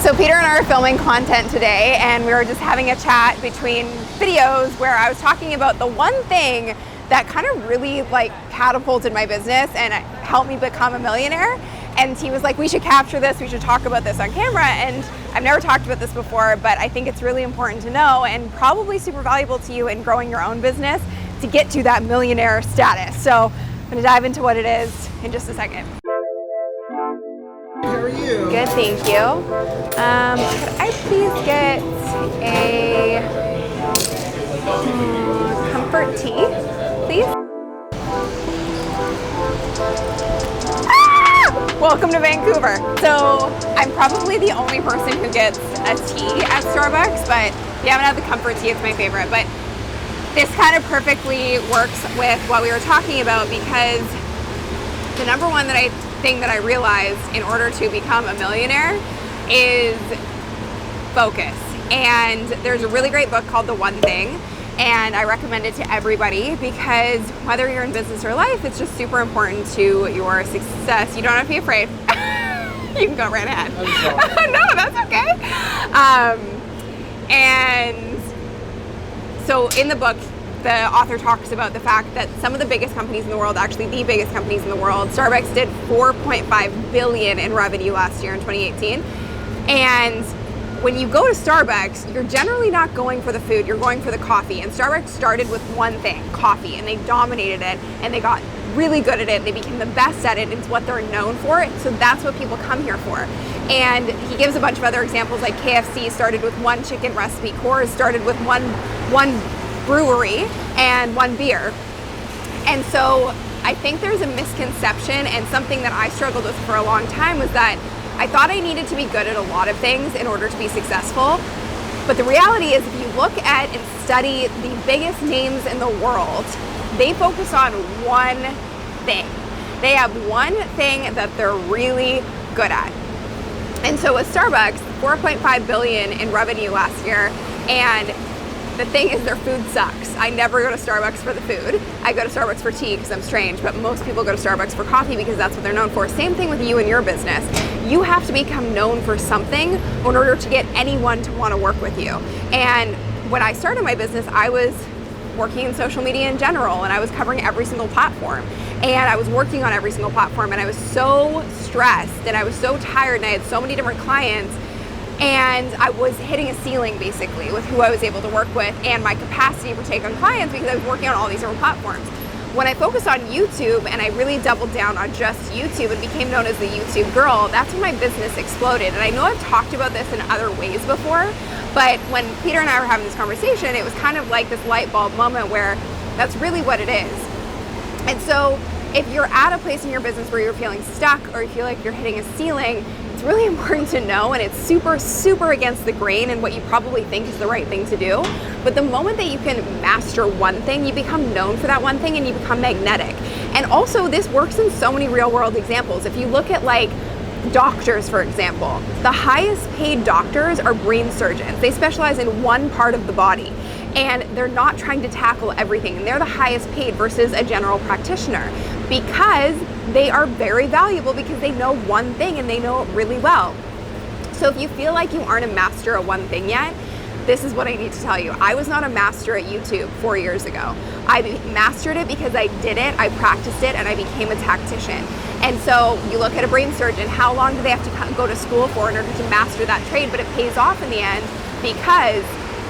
So Peter and I are filming content today, and we were just having a chat between videos where I was talking about the one thing that kind of really catapulted my business and helped me become a millionaire. And he was like, we should capture this, we should talk about this on camera. And I've never talked about this before, but I think it's really important to know and probably super valuable to you in growing your own business to get to that millionaire status. So I'm gonna dive into what it is in just a second. How are you? Good, thank you. Could I please get a comfort tea, please? Welcome to Vancouver. So I'm probably the only person who gets a tea at Starbucks, but if you haven't had the comfort tea, it's my favorite. But this kind of perfectly works with what we were talking about, because the number one thing that I realized in order to become a millionaire is focus. And there's a really great book called The One Thing, and I recommend it to everybody because whether you're in business or life, it's just super important to your success. You don't have to be afraid. You can go right ahead. No, that's okay. And so in the book, the author talks about the fact that some of the biggest companies in the world, actually the biggest companies in the world, Starbucks did $4.5 billion in revenue last year in 2018. And when you go to Starbucks, you're generally not going for the food, you're going for the coffee. And Starbucks started with one thing, coffee, and they dominated it, and they got really good at it. They became the best at it. It's what they're known for. So that's what people come here for. And he gives a bunch of other examples, like KFC started with one chicken recipe, Coors started with one brewery and one beer. And so I think there's a misconception, and something that I struggled with for a long time was that I thought I needed to be good at a lot of things in order to be successful. But the reality is, if you look at and study the biggest names in the world, they focus on one thing. They have one thing that they're really good at. And so with Starbucks, $4.5 billion in revenue last year, and the thing is, their food sucks. I never go to Starbucks for the food. I go to Starbucks for tea because I'm strange, but most people go to Starbucks for coffee because that's what they're known for. Same thing with you and your business. You have to become known for something in order to get anyone to want to work with you. And when I started my business, I was working in social media in general, and I was covering every single platform. And I was working on every single platform, and I was so stressed, and I was so tired, and I had so many different clients. And I was hitting a ceiling basically with who I was able to work with and my capacity to take on clients because I was working on all these different platforms. When I focused on YouTube and I really doubled down on just YouTube and became known as the YouTube girl, that's when my business exploded. And I know I've talked about this in other ways before, but when Peter and I were having this conversation, it was kind of like this light bulb moment where that's really what it is. And so if you're at a place in your business where you're feeling stuck or you feel like you're hitting a ceiling, it's really important to know, and it's super, super against the grain and what you probably think is the right thing to do. But the moment that you can master one thing, you become known for that one thing and you become magnetic. And also this works in so many real world examples. If you look at doctors, for example, the highest paid doctors are brain surgeons. They specialize in one part of the body, and they're not trying to tackle everything. And they're the highest paid versus a general practitioner because they are very valuable because they know one thing and they know it really well. So if you feel like you aren't a master at one thing yet, this is what I need to tell you. I was not a master at YouTube 4 years ago. I mastered it because I did it, I practiced it, and I became a tactician. And so you look at a brain surgeon, how long do they have to go to school for in order to master that trade? But it pays off in the end because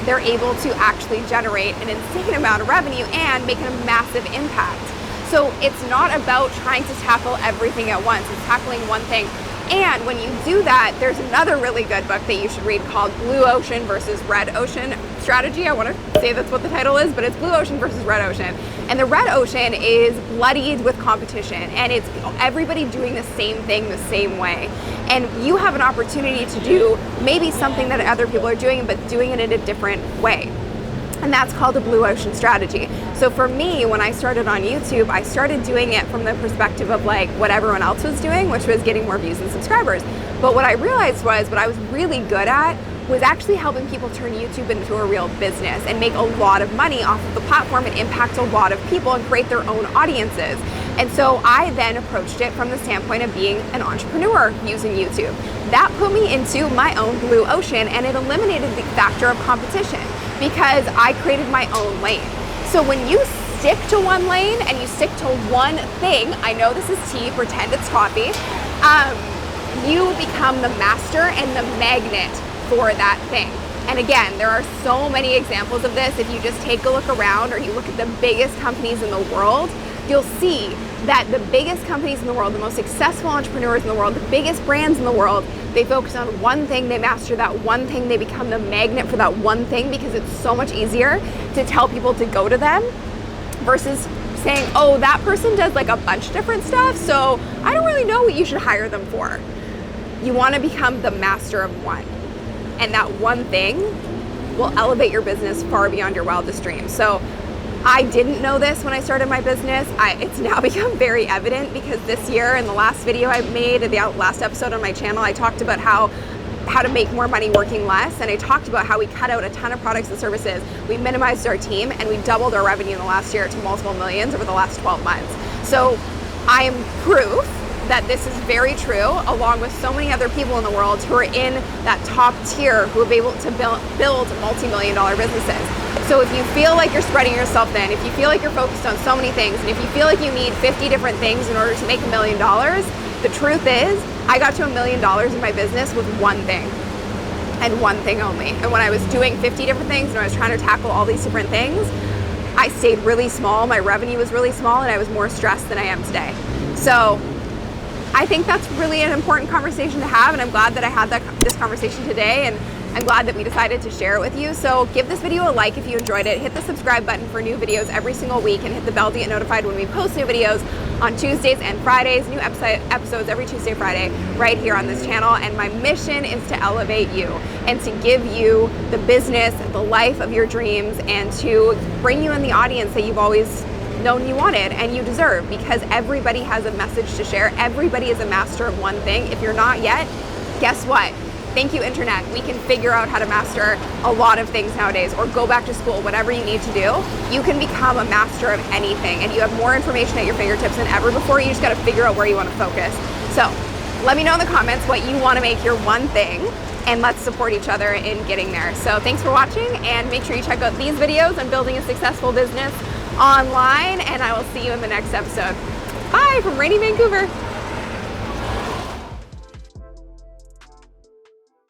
they're able to actually generate an insane amount of revenue and make a massive impact. So it's not about trying to tackle everything at once, it's tackling one thing. And when you do that, there's another really good book that you should read called Blue Ocean versus Red Ocean Strategy. I want to say that's what the title is, but it's Blue Ocean versus Red Ocean. And the Red Ocean is bloodied with competition, and it's everybody doing the same thing the same way. And you have an opportunity to do maybe something that other people are doing, but doing it in a different way. And that's called a blue ocean strategy. So for me, when I started on YouTube, I started doing it from the perspective of what everyone else was doing, which was getting more views and subscribers. But what I realized was what I was really good at was actually helping people turn YouTube into a real business and make a lot of money off of the platform and impact a lot of people and create their own audiences. And so I then approached it from the standpoint of being an entrepreneur using YouTube. That put me into my own blue ocean, and it eliminated the factor of competition because I created my own lane. So when you stick to one lane and you stick to one thing, I know this is tea, pretend it's coffee, you become the master and the magnet for that thing. And again, there are so many examples of this. If you just take a look around or you look at the biggest companies in the world, you'll see that the biggest companies in the world, the most successful entrepreneurs in the world, the biggest brands in the world, they focus on one thing, they master that one thing, they become the magnet for that one thing because it's so much easier to tell people to go to them versus saying, oh, that person does like a bunch of different stuff, so I don't really know what you should hire them for. You want to become the master of one. And that one thing will elevate your business far beyond your wildest dreams. So I didn't know this when I started my business. It's now become very evident because this year, in the last video I made, in the last episode on my channel, I talked about how to make more money working less, and I talked about how we cut out a ton of products and services, we minimized our team, and we doubled our revenue in the last year to multiple millions over the last 12 months. So I am proof that this is very true, along with so many other people in the world who are in that top tier who have been able to build multi-million-dollar businesses. So if you feel like you're spreading yourself thin, if you feel like you're focused on so many things, and if you feel like you need 50 different things in order to make $1 million, the truth is, I got to $1 million in my business with one thing, and one thing only. And when I was doing 50 different things and I was trying to tackle all these different things, I stayed really small, my revenue was really small, and I was more stressed than I am today. So I think that's really an important conversation to have, and I'm glad that I had this conversation today, and I'm glad that we decided to share it with you. So give this video a like if you enjoyed it, hit the subscribe button for new videos every single week, and hit the bell to get notified when we post new videos on Tuesdays and Fridays, new episodes every Tuesday, Friday, right here on this channel. And my mission is to elevate you and to give you the business, the life of your dreams, and to bring you in the audience that you've always known you wanted and you deserve, because everybody has a message to share. Everybody is a master of one thing. If you're not yet, guess what? Thank you, internet. We can figure out how to master a lot of things nowadays, or go back to school, whatever you need to do. You can become a master of anything, and you have more information at your fingertips than ever before. You just got to figure out where you want to focus. So let me know in the comments what you want to make your one thing, and let's support each other in getting there. So thanks for watching, and make sure you check out these videos on building a successful business online, and I will see you in the next episode. Bye from rainy Vancouver.